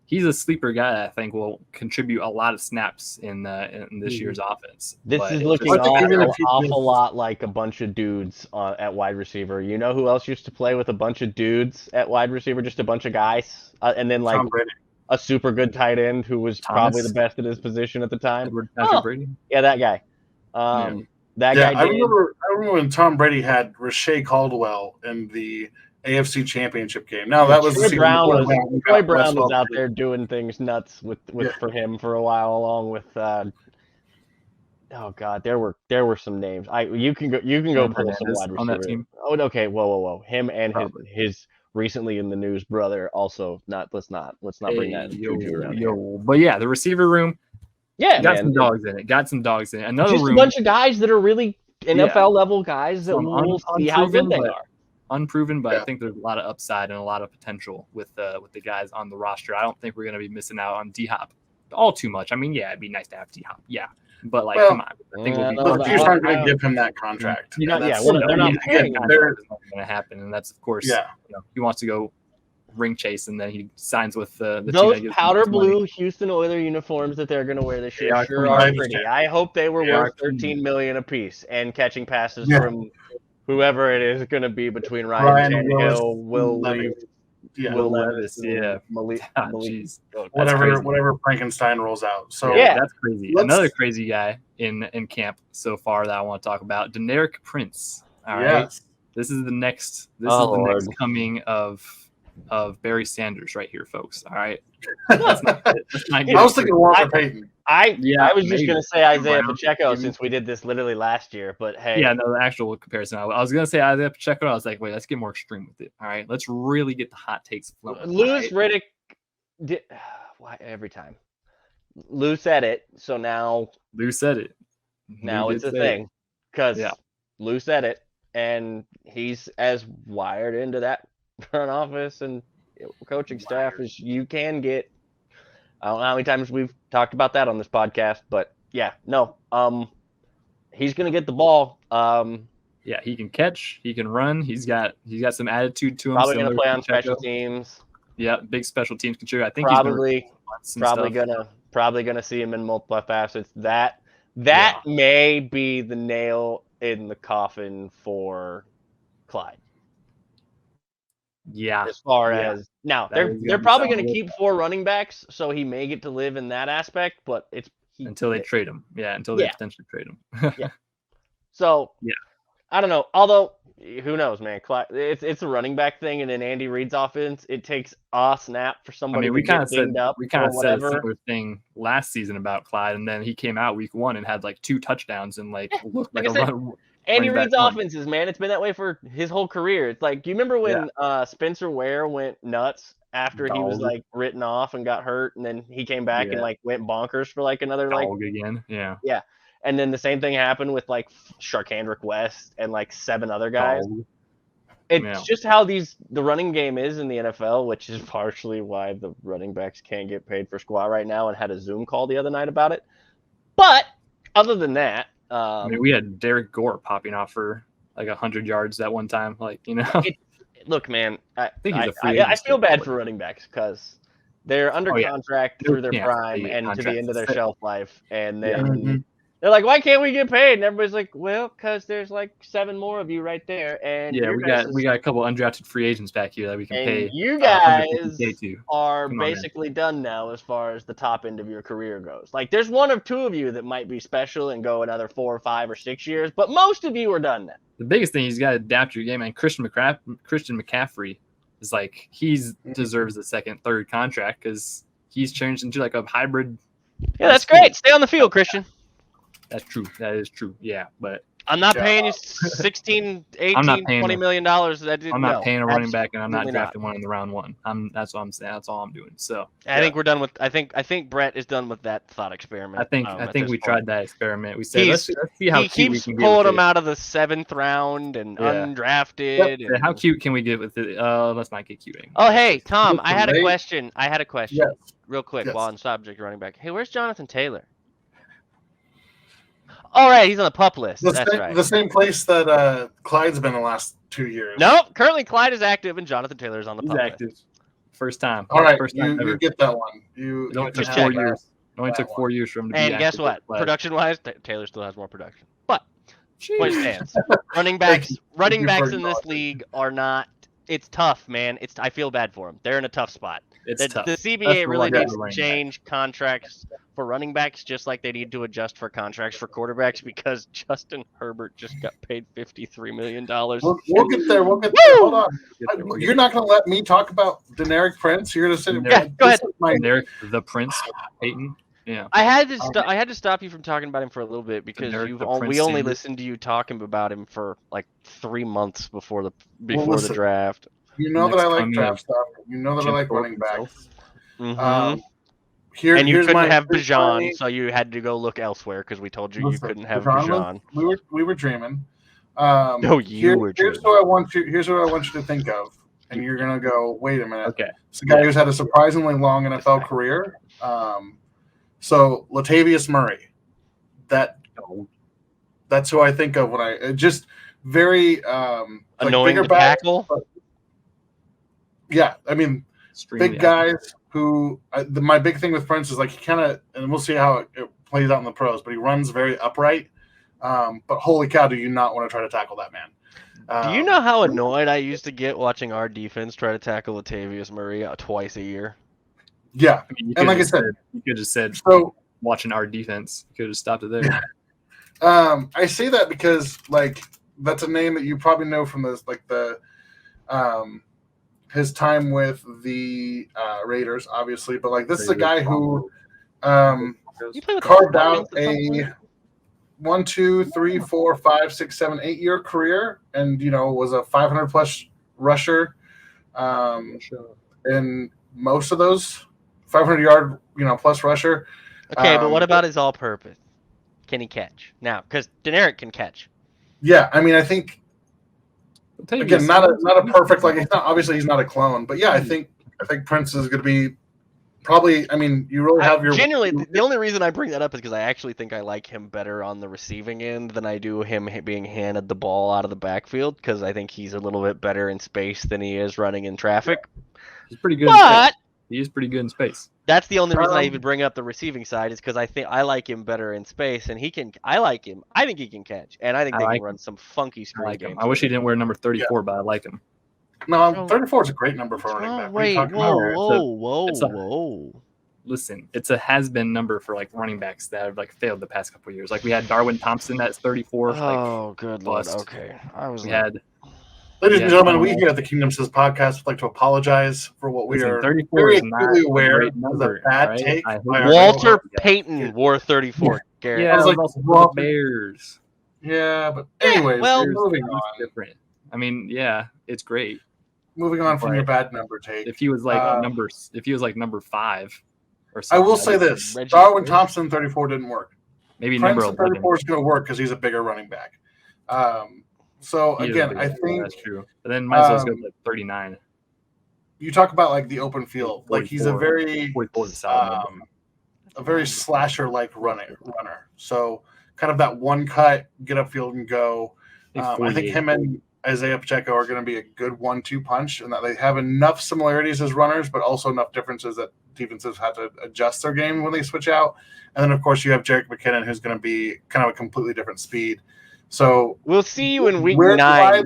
he's a sleeper guy that I think will contribute a lot of snaps in this year's offense. This is looking an awful lot like a bunch of dudes at wide receiver. You know who else used to play with a bunch of dudes at wide receiver? Just a bunch of guys. And then like a super good tight end who was probably the best at his position at the time. Brady? Yeah, that guy. That guy. I remember when Tom Brady had Rashay Caldwell in the AFC Championship game. Now that was Troy Brown was out there doing things nuts for him for a while, along with oh god, there were some names. You can go pull some wide receivers on that team. Oh, okay, whoa. Him and his recently in the news brother also. Let's not bring that juju around here. But yeah, the receiver room. Yeah, got some dogs in it. Another just room, a bunch of guys that are really NFL level guys that we'll see how good they are. Unproven, but I think there's a lot of upside and a lot of potential with the guys on the roster. I don't think we're going to be missing out on D-Hop all too much. I mean, it'd be nice to have D-Hop, but come on. I think the Chiefs aren't going to give him that contract. They're not paying him. It's not going to happen, and that's of course. He wants to go ring chase, and then he signs with the those team that powder blue Houston Oilers uniforms that they're going to wear this year. Sure are pretty. I hope they were worth $13 million a piece and catching passes from whoever it is going to be between Ryan Tannehill, Will Levis, Malik, whatever Frankenstein rolls out. So that's crazy. Another crazy guy in camp so far that I want to talk about, Deneric Prince. All right, this is the next coming of Barry Sanders right here, folks. All right, I was thinking Walter Payton. I was just going to say Isaiah Pacheco since we did this literally last year, but hey. Yeah, no, the actual comparison. I was going to say Isaiah Pacheco. I was like, wait, let's get more extreme with it. All right, let's really get the hot takes flowing. Louis Riddick why every time? Lou said it, so now. Lou said it. Now it's a thing because Lou said it, and he's as wired into that front office and coaching staff as you can get. I don't know how many times we've talked about that on this podcast, but he's gonna get the ball. He can catch, he can run, he's got some attitude to him. Probably gonna play on special teams. Yeah, big special teams contributor. I think probably gonna see him in multiple facets. That may be the nail in the coffin for Clyde. Yeah. As far as now, they're probably going to keep 4 running backs, so he may get to live in that aspect, but until they trade him. Yeah, until they potentially trade him. So, I don't know. Although, who knows, man? It's a running back thing, and in Andy Reid's offense, it takes a snap for somebody to get dinged up. We kind of said a similar thing last season about Clyde, and then he came out week 1 and had like 2 touchdowns and looked like a run. Andy Reid's offenses, man, it's been that way for his whole career. It's like, do you remember when Spencer Ware went nuts after he was like written off and got hurt, and then he came back and like went bonkers for like another again? Yeah. Yeah. And then the same thing happened with like Sharkhandrick West and like 7 other guys. It's just how the running game is in the NFL, which is partially why the running backs can't get paid for squat right now, and had a Zoom call the other night about it. But other than that, I mean, we had Derek Gore popping off for like 100 yards that one time. Like, you know, look, man, I I feel bad for running backs because they're under contract through their prime and to the end of their shelf life, and then they're like, why can't we get paid? And everybody's like, well, because there's like 7 more of you right there, and we got a couple undrafted free agents back here that we can pay. You guys are basically done now as far as the top end of your career goes. Like, there's 1 or 2 of you that might be special and go another 4 or 5 or 6 years, but most of you are done now. The biggest thing, he's got to adapt your game, and Christian McCaffrey is like, deserves a second, third contract because he's changed into like a hybrid. Yeah, that's great. Stay on the field, Christian. That's true. That is true. Yeah, but I'm not paying you 16, 18, $20 million. I'm not paying a running back, and I'm not drafting one in the round 1. That's what I'm saying. That's all I'm doing. So I think we're done with. I think Brett is done with that thought experiment. I think we tried that experiment. We said let's see how cute we can get. He keeps pulling him out of the 7th round and undrafted. Yep. And how cute can we get with it? Let's not get cute anymore. Oh, hey Tom, I had a question. Yes. Real quick while on subject running back. Hey, where's Jonathan Taylor? All right, he's on the pup list. That's right. The same place that Clyde's been the last 2 years. Nope. Currently, Clyde is active, and Jonathan Taylor is on the pup list. First time. All right, first time you get that one. It only took 4 years. It only took 4 years for him to be active. And guess what? Production-wise, Taylor still has more production. But point stands. Running backs in this league are not. It's tough, man. I feel bad for them. They're in a tough spot. It's tough. The CBA really needs to change contracts for running backs, just like they need to adjust for contracts for quarterbacks, because Justin Herbert just got paid $53 million. We'll get there. We'll get there. Hold on. You're not going to let me talk about Deneric Prince? You're going to say, go ahead. Deneric the Prince Peyton. Yeah. I had to stop you from talking about him for a little bit because we only listened to you talking about him for like 3 months before the draft. You know that I like draft stuff. You know that I like running backs. Mm-hmm. And you couldn't have Bijan, so you had to go look elsewhere because we told you couldn't have Bijan. We were dreaming. No, you were dreaming. Here's what I want you to think of, and you're gonna go, wait a minute. Okay. It's a guy who's had a surprisingly long NFL career. So Latavius Murray, that's who I think of when I just very annoying to tackle. Yeah, I mean, extremely big guys who my big thing with Prince is like he kind of, and we'll see how it plays out in the pros, but he runs very upright. But holy cow, do you not want to try to tackle that man? Do you know how annoyed I used to get watching our defense try to tackle Latavius Murray twice a year? Yeah, I mean, and like I said, you could have just said so. Watching our defense, you could have stopped it there. I say that because like that's a name that you probably know from his time with the Raiders, obviously, but like this is a guy who carved out a 1, 2, 3, 4, 5, 6, 7, 8 year career, and was a 500 plus rusher, in most of those 500 yard plus rusher. Okay, but what about his all purpose? Can he catch now? Because Deneric can catch. Yeah, I mean, I think. Again, not a perfect, like he's not a clone, but yeah, I think Prince is going to be probably. I mean, you really have your. Generally, the only reason I bring that up is because I actually think I like him better on the receiving end than I do him being handed the ball out of the backfield, because I think he's a little bit better in space than he is running in traffic. He's pretty good. But he is pretty good in space. That's the only reason I even bring up the receiving side, is because I think I like him better in space, and I like him. I think he can catch, and I think they can run some funky screen games. I wish he didn't wear number 34, but I like him. No, 34 is a great number for a running back. Wait, whoa. Listen, it's a has-been number for like running backs that have like failed the past couple of years. Like we had Darwin Thompson that's 34. Oh, good lord. Okay, Ladies and gentlemen, we here at the Kingdom Says podcast would like to apologize for what we are very acutely aware of a bad take. Walter Payton wore 34. Garrett. Yeah, I was also the Bears. Yeah, but anyways, moving on. Different. I mean, yeah, it's great. Moving on from your bad number take. If he was like number 5 or something. I will say this: Darwin Thompson 34 didn't work. maybe Prince number at 11. 34 is going to work because he's a bigger running back. So He is again, big. I think that's true. But then might as well go like 39. You talk about like the open field, like he's a 44 very slasher-like runner. So kind of that one cut, get upfield and go. I think him and Isaiah Pacheco are going to be a good 1-2 punch, and that they have enough similarities as runners, but also enough differences that defenses have to adjust their game when they switch out. And then, of course, you have Jerick McKinnon, who's going to be kind of a completely different speed. So we'll see you in week 9,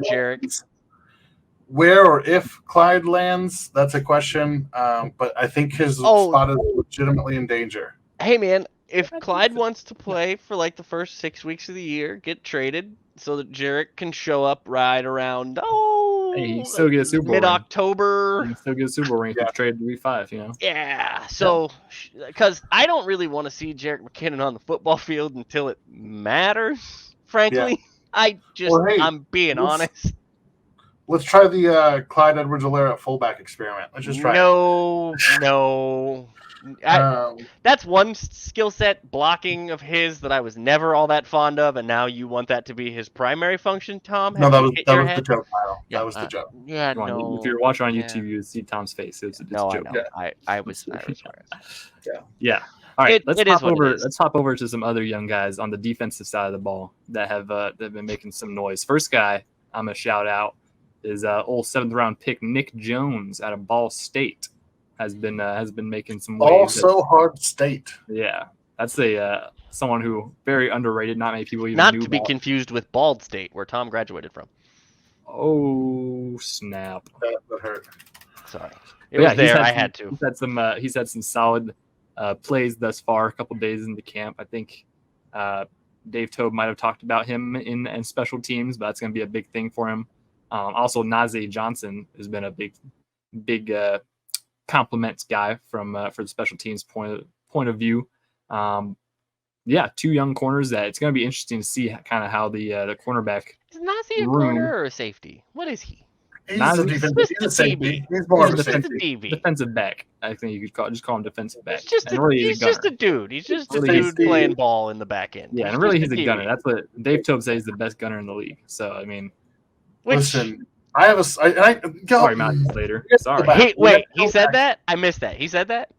Jerick. Where or if Clyde lands, that's a question. But I think his spot is legitimately in danger. Hey, man, if Clyde wants to play for like the first 6 weeks of the year, get traded so that Jerick can show up right around, he still get a Super Bowl mid-October. He still get a Super Bowl ring if he's traded to week 5, you know? Yeah, so, because I don't really want to see Jerick McKinnon on the football field until it matters, frankly. Yeah. I'm being honest. Let's try the Clyde Edwards-Helaire at fullback experiment. Let's just try it. No. That's one skill set, blocking of his, that I was never all that fond of, and now you want that to be his primary function, Tom? No, that was the joke, Kyle. Yeah, that was the joke. Yeah, no. If you're watching on YouTube, you would see Tom's face. It's a joke. I know. Yeah. I was Yeah. All right, let's hop over to some other young guys on the defensive side of the ball that have been making some noise. First guy I'm gonna shout out is old 7th round pick Nick Jones out of Ball State. Has been making some waves. Also hard state. Yeah, that's someone who very underrated. Not many people even not knew to be confused with Bald State, where Tom graduated from. Oh snap! That hurt. Sorry, it was there. I had to. He's had some solid plays thus far. A couple days into camp, I think. Dave Tobe might have talked about him in special teams, but that's going to be a big thing for him. Also, Najee Johnson has been a big compliments guy for the special teams point of view. 2 young corners that it's going to be interesting to see kind of how the cornerback. Is Najee a corner or a safety? What is he? He's a safety. He's more of a safety. Defensive back. I think you could just call him defensive back. He's just a dude. He's just a dude playing ball in the back end. Yeah, and really he's a gunner. That's what Dave Tobe says he's the best gunner in the league. So I mean, listen. I have sorry, Matt, later. Sorry. Wait, he said that? I missed that. He said that?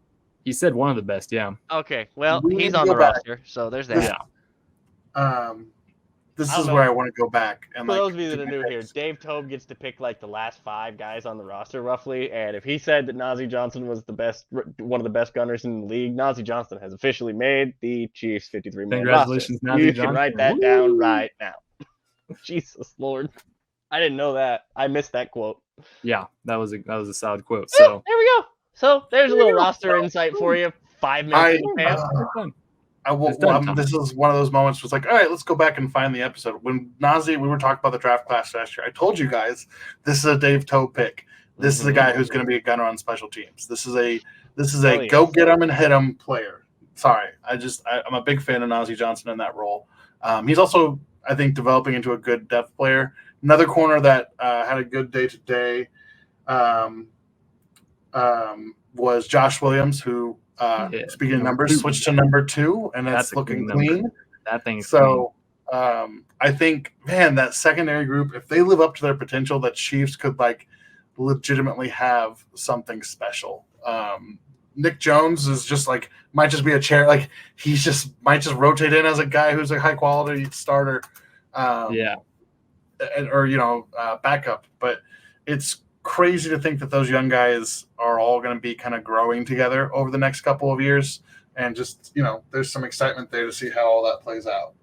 He said one of the best, yeah. Okay, well, he's on the roster, so there's that. Yeah. This is where I want to go back. And for those of you that are new here, Dave Tobe gets to pick like the last 5 guys on the roster, roughly. And if he said that Najee Johnson was one of the best gunners in the league, Najee Johnson has officially made the Chiefs 53-man Congratulations, roster. Najee You Johnson. can write that down right now. Jesus Lord. I didn't know that. I missed that quote. Yeah, that was a solid quote. So there we go. So there's a little roster insight for you. 5 minutes. This is one of those moments. Was like, all right, let's go back and find the episode when we were talking about the draft class last year. I told you guys this is a Dave Tobe pick. This is a guy who's going to be a gunner on special teams. This is a go get him and hit him player. Sorry, I'm a big fan of Najee Johnson in that role. He's also, I think, developing into a good depth player. Another corner that had a good day today was Josh Williams, who, speaking of numbers, switched to number 2, and that's looking clean. That thing's so. I think, man, that secondary group, if they live up to their potential, the Chiefs could legitimately have something special. Nick Jones is might just be a chair. Might just rotate in as a guy who's a high quality starter. Backup. But it's crazy to think that those young guys are all going to be kind of growing together over the next couple of years. And just, there's some excitement there to see how all that plays out.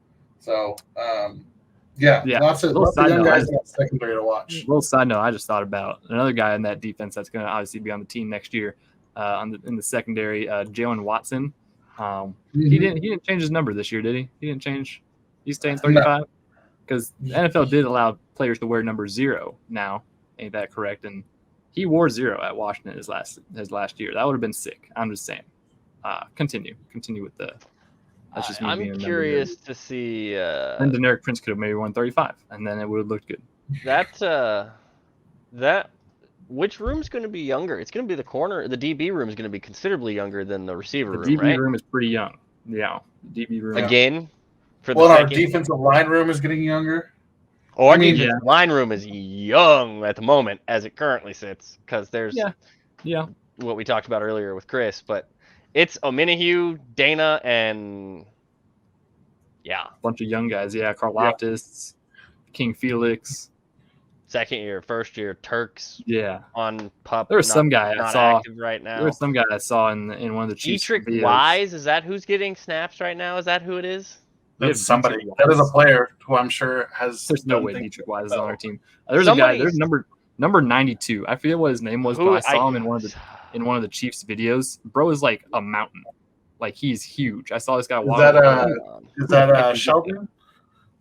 So, lots of young guys in that secondary to watch. Little side note, I just thought about another guy in that defense that's going to obviously be on the team next year in the secondary, Jalen Watson. He didn't change his number this year, did he? He didn't change. He's staying 35? Because the NFL did allow players to wear number 0 now. Ain't that correct? And he wore 0 at Washington his last year. That would have been sick. I'm just saying. Continue with the. That's just me. I'm curious to see. And Deneric Prince could have maybe won 35, and then it would have looked good. Which room's going to be younger? It's going to be the corner. The DB room is going to be considerably younger than the receiver room, right? The DB room is pretty young. Yeah, the DB room. Again, For the Well, our second, defensive line room is getting younger. our mean, defensive line room is young at the moment as it currently sits, because there's Yeah. what we talked about earlier with Chris, but it's Ominahue, Dana, and Bunch of young guys. Yeah, Karlaftis, King Felix. second year, first year, Turks Yeah. on pup. There was some guy I not saw. active right now. There was some guy I saw in one of the Chiefs Dietrich videos. Wise, is that who's getting snaps right now? Is that who it is? That's somebody. That is a player who I'm sure has. There's no way Dietrich Wise is on our team. There's a guy. There's number 92. I forget what his name was, but I saw him in one of the Chiefs videos. Bro is like a mountain. Like he's huge. I saw this guy walk. Is that Shelton?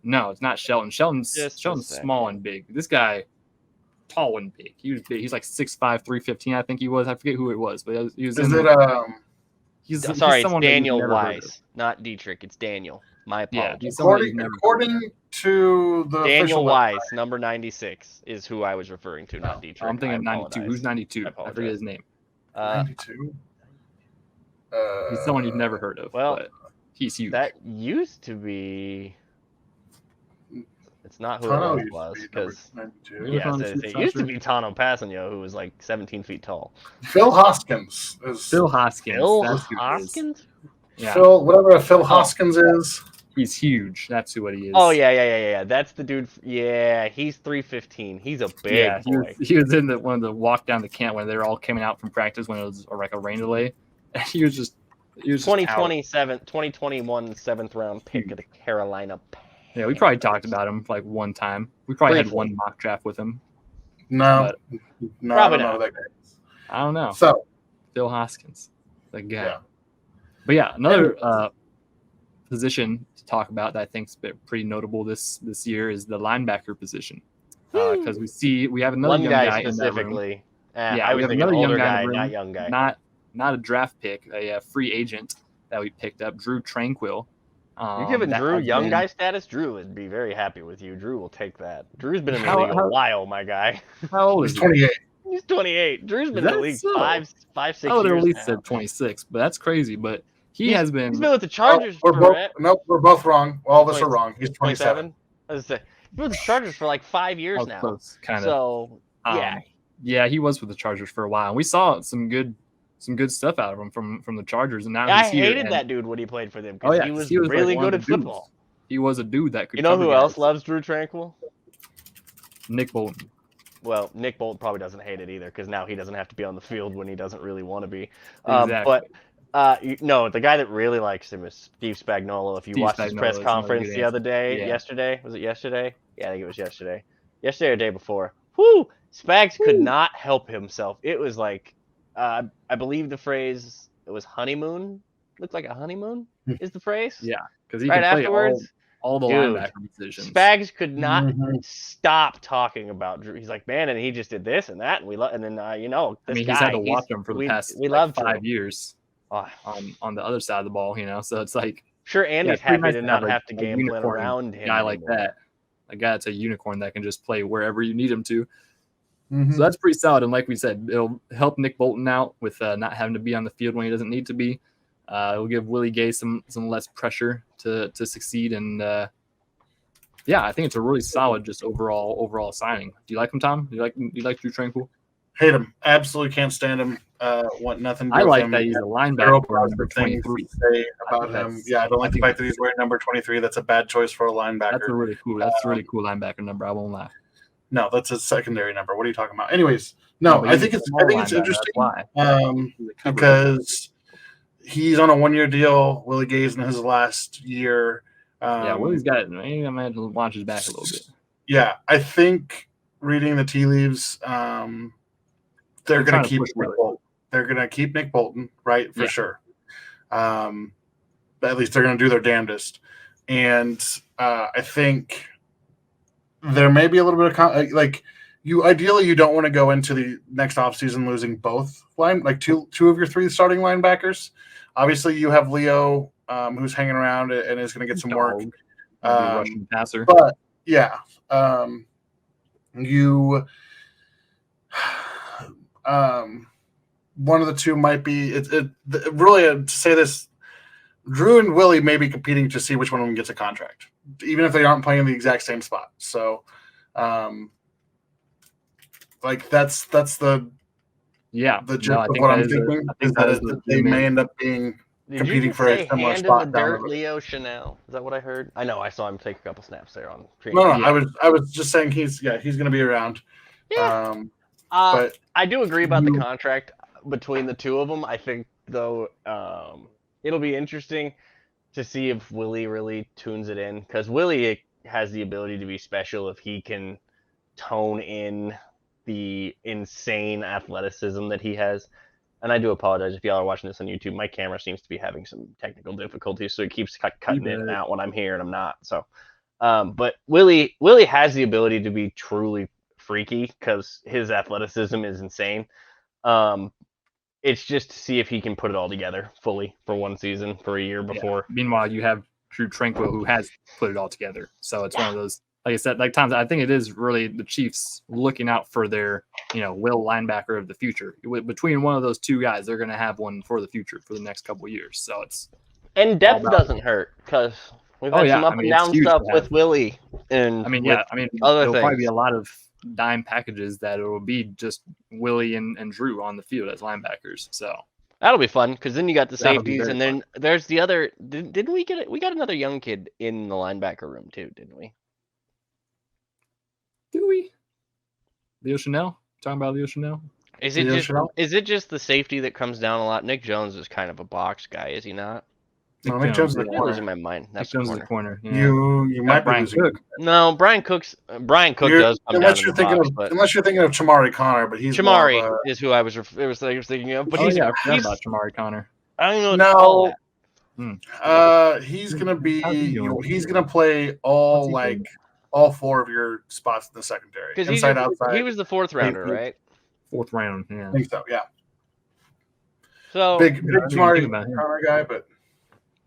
No, it's not Shelton. Shelton's small and big. This guy, tall and big. He was big. He's like 6'5", 315. I think he was. I forget who it was, but he was. Sorry, it's Daniel Wise, not Dietrich. It's Daniel. My apologies. According to the Daniel Wise, number 96 is who I was referring to, not Dietrich. I'm thinking 92. Who's 92? I forget his name. 92. He's someone you've never heard of. Well, but he's huge. That used to be. It's not who it was, because it used to be Tano Passanio, who was like 17 feet tall. Phil Hoskins. Phil Hoskins. Phil Hoskins? Yeah. Phil, whatever Phil Hoskins is. He's huge. That's who he is. Oh, yeah. That's the dude. Yeah, he's 315. He's a big boy. He was in one of the walk down the camp when they were all coming out from practice when it was like a rain delay. And he was 2021 7th round pick of the Carolina Panthers. Yeah, we probably talked about him like one time. We probably had one mock draft with him. No, probably I don't know that guy. I don't know. So Phil Hoskins, the guy. Yeah. But yeah, another position to talk about that I think is pretty notable this year is the linebacker position, because we have another young guy specifically. In that room. I was thinking older guy, not young guy. Not a draft pick, a free agent that we picked up, Drew Tranquil. You're giving Drew young guy status? Drew would be very happy with you. Drew will take that. Drew's been in the league a while, my guy. How old is he? 28. He's 28. Drew's been in the league 5, 6 years. I would have at least said 26, but that's crazy. But he's been. He's been with the Chargers we're both wrong. All of us are wrong. He's 27. I was say, he's been with the Chargers for like 5 years now. Close, kind of. So yeah, he was with the Chargers for a while. And we saw some good stuff out of him from the Chargers, and now I hated that dude when he played for them because he was really good at football. He was a dude that could. You know who else loves Drew Tranquil? Nick Bolton. Well, Nick Bolton probably doesn't hate it either because now he doesn't have to be on the field when he doesn't really want to be. Exactly. But no, the guy that really likes him is Steve Spagnuolo. If you watched his press conference the other day, yesterday, was it yesterday? Yeah, I think it was yesterday. Yesterday or the day before. Whoo! Spags could not help himself. It was like. I believe the phrase, it was honeymoon. Looked like a honeymoon is the phrase. Yeah, because he right can play afterwards, all the linebacker positions. Spags could not stop talking about Drew. He's like, man, and he just did this and that, and we and then this he's guy, had to watch him for the past 5 years on the other side of the ball. So it's like sure, Andy's happy to not have to game plan around him. A guy like that, a guy that's a unicorn that can just play wherever you need him to. So that's pretty solid. And like we said, it'll help Nick Bolton out with not having to be on the field when he doesn't need to be. It'll give Willie Gay some less pressure to succeed. And I think it's a really solid just overall signing. Do you like him, Tom? Do you like Drew Tranquil? Hate him. Absolutely can't stand him. Want nothing to do I like with him. that he's a linebacker. Number 23. Say about him. Yeah, I don't like the fact that he's wearing number 23. That's a bad choice for a linebacker. That's a really cool linebacker number. I won't lie. No, that's a secondary number. What are you talking about? Anyways, I think it's interesting because he's on a 1-year deal. Willie Gay's in his last year. Willie's got it. I'm gonna watch his back a little bit. Yeah, I think reading the tea leaves, they're gonna keep Nick Bolton. They're gonna keep Nick Bolton, right? For sure. But at least they're gonna do their damnedest. And I think there may be a little bit of you don't want to go into the next offseason losing both two of your 3 starting linebackers. Obviously, you have Leo, who's hanging around and is going to get some work. Rushing passer. But one of the two might be really to say this. Drew and Willie may be competing to see which one of them gets a contract, even if they aren't playing in the exact same spot. So, like that's the gist of what I'm thinking is that they may end up being competing for a similar spot. In the dirt, Leo Chanel. Is that what I heard? I know. I saw him take a couple snaps there on. No, I was just saying he's going to be around. Yeah. But I do agree about the contract between the two of them. I think though, it'll be interesting to see if Willie really tunes it in, because Willie has the ability to be special if he can tone in the insane athleticism that he has. And I do apologize if y'all are watching this on YouTube. My camera seems to be having some technical difficulties, so it keeps cutting in and out when I'm here and I'm not. So, but Willie has the ability to be truly freaky because his athleticism is insane. It's just to see if he can put it all together fully for one season, for a year before. Yeah. Meanwhile, you have Drew Tranquil, who has put it all together. So it's one of those, like I said, like times I think it is really the Chiefs looking out for their, will linebacker of the future. Between one of those two guys, they're going to have one for the future for the next couple of years. So it's depth doesn't hurt because we've had some up and down stuff with Willie and there'll probably be a lot of dime packages that it will be just Willie and Drew on the field as linebackers. So that'll be fun because then you got the safeties, and then there's the other. Didn't we get it? We got another young kid in the linebacker room too, didn't we? Do we? Leo Chanel? Talking about Leo Chanel? Is it just the safety that comes down a lot? Nick Jones is kind of a box guy, is he not? No, Nick Jones is the corner. Losing my mind. That's Nick Jones is the corner. Yeah. You might be Brian Cook. No, Brian Cook does come down unless you're thinking of Chamari Connor, but he's Chamari is who I was thinking of. But I forgot about Chamari Connor. I don't know. No. He's gonna be. He's gonna play all four of your spots in the secondary. Inside, outside. He was the fourth rounder, right? Fourth round, yeah. I think so, yeah. So big Chamari Connor guy, but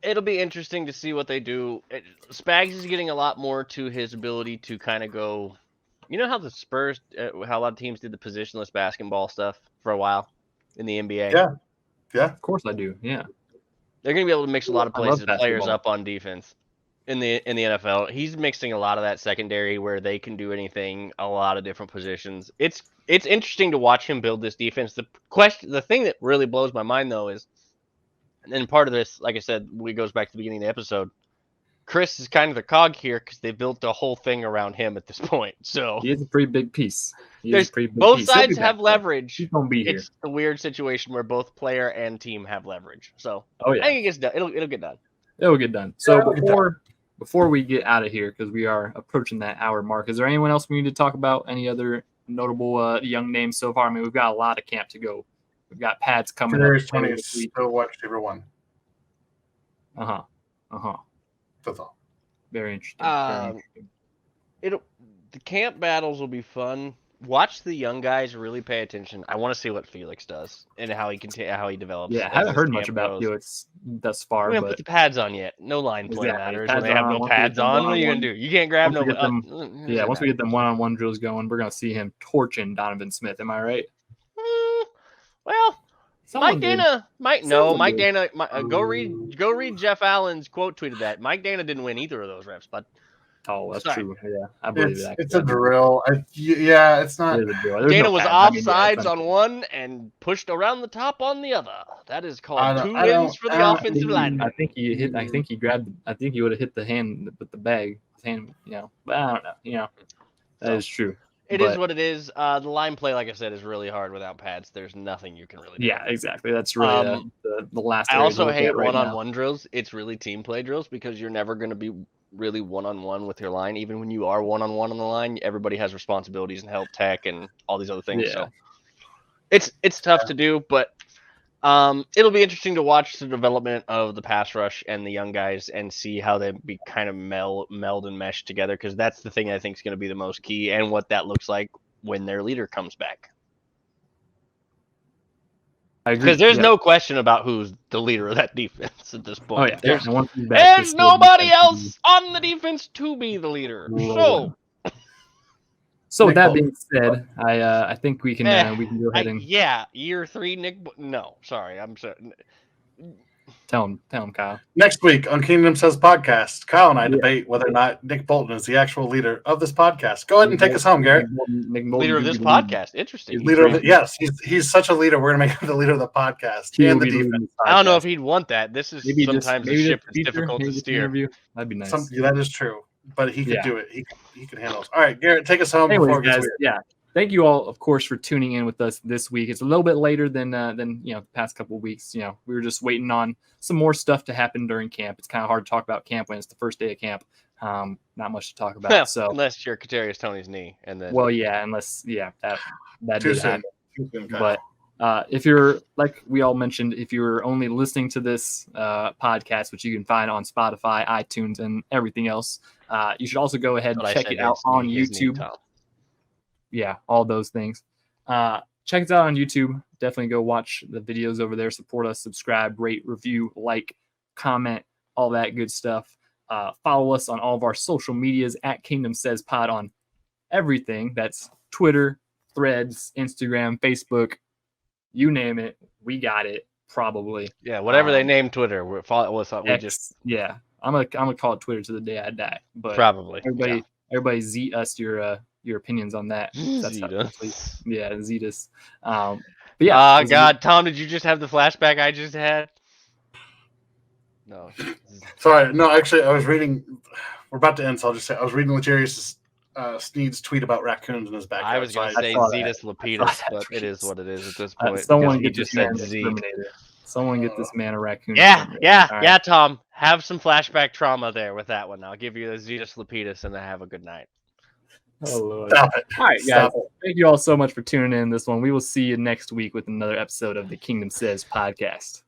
it'll be interesting to see what they do. Spags is getting a lot more to his ability to kind of go. You know how the Spurs, how a lot of teams did the positionless basketball stuff for a while in the NBA? Yeah. Of course I do, yeah. They're going to be able to mix a lot of players up on defense in the NFL. He's mixing a lot of that secondary where they can do anything, a lot of different positions. It's interesting to watch him build this defense. The thing that really blows my mind, though, is, and part of this, like I said, goes back to the beginning of the episode, Chris is kind of the cog here because they built the whole thing around him at this point. So he is a pretty big piece. Both sides have leverage. He's gonna be here. It's a weird situation where both player and team have leverage. So I think it gets done. It'll get done. It'll get done. So before we get out of here, because we are approaching that hour mark, is there anyone else we need to talk about? Any other notable young names so far? I mean, we've got a lot of camp to go. We've got pads coming. Kadarius Toney is still wide receiver one. That's all. Very interesting. The camp battles will be fun. Watch the young guys really pay attention. I want to see what Felix does and how he develops. Yeah, I haven't heard much about Felix thus far. We haven't put the pads on yet. No line play matters when they have no pads on. What are you gonna do? You can't grab once we get them one-on-one drills going, we're gonna see him torching Donovan Smith. Am I right? Well, Mike Dana go read Jeff Allen's quote tweet of that. Mike Dana didn't win either of those reps, but that's true. Yeah, I believe that. It's a drill. It's not. Dana was offsides on one and pushed around the top on the other. That is called 2 wins for the offensive line. I think he hit. I think he grabbed. I think he would have hit the hand with the bag. His hand, but I don't know. That is true. It is what it is. The line play, like I said, is really hard without pads. There's nothing you can really do. Yeah, exactly. That's really the last. I also hate one-on-one drills. It's really team play drills because you're never going to be really one-on-one with your line. Even when you are one-on-one on the line, everybody has responsibilities and help tech and all these other things. Yeah. So it's tough to do, but it'll be interesting to watch the development of the pass rush and the young guys and see how they be kind of meld and mesh together, because that's the thing I think is going to be the most key, and what that looks like when their leader comes back. Because there's no question about who's the leader of that defense at this point. Oh, yeah. There's nobody else on the defense to be the leader. So with that being said, I think we can go ahead and year 3 Nick. No, sorry, I'm sorry. Tell him, Kyle. Next week on Kingdom Says Podcast, Kyle and I debate whether or not Nick Bolton is the actual leader of this podcast. Go ahead and take us home, Garrett. Leader of this podcast. Interesting. Leader of it. Yes, he's such a leader. We're gonna make him the leader of the podcast and the defense. I don't know if he'd want that. This is sometimes the ship is difficult to steer. That'd be nice. That is true, but he could do it. He could handle it. All right, Garrett, take us home. Anyways, guys, thank you all, of course, for tuning in with us this week. It's a little bit later than the past couple of weeks. We were just waiting on some more stuff to happen during camp. It's kind of hard to talk about camp when it's the first day of camp. Not much to talk about. So unless you're Kadarius Toney's knee, and then that too did soon. happen. But if you're, like we all mentioned, if you're only listening to this podcast, which you can find on Spotify, iTunes, and everything else, you should also go ahead and check it out on YouTube. Yeah, all those things. Check us out on YouTube. Definitely go watch the videos over there. Support us, subscribe, rate, review, like, comment, all that good stuff. Follow us on all of our social medias at Kingdom Says Pod on everything. That's Twitter, Threads, Instagram, Facebook, you name it. We got it, probably. Yeah, whatever they name Twitter. We're follow us up. I'm gonna call it Twitter to the day I die. But probably everybody Z us your opinions on that. Zetus. Yeah, Zetus. But yeah. God, Tom, did you just have the flashback I just had? No. Sorry, no. Actually, I was reading. We're about to end, so I'll just say I was reading Legarius Sneed's tweet about raccoons in his backyard. I was going to say Zetus Lapidus, but it is what it is at this point. Someone get this man Someone get this man a raccoon. Yeah, Tom. Have some flashback trauma there with that one. I'll give you a Zetus Lapidus and have a good night. Oh, Lord. Stop it. All right, guys. Thank you all so much for tuning in this one. We will see you next week with another episode of the Kingdom Says podcast.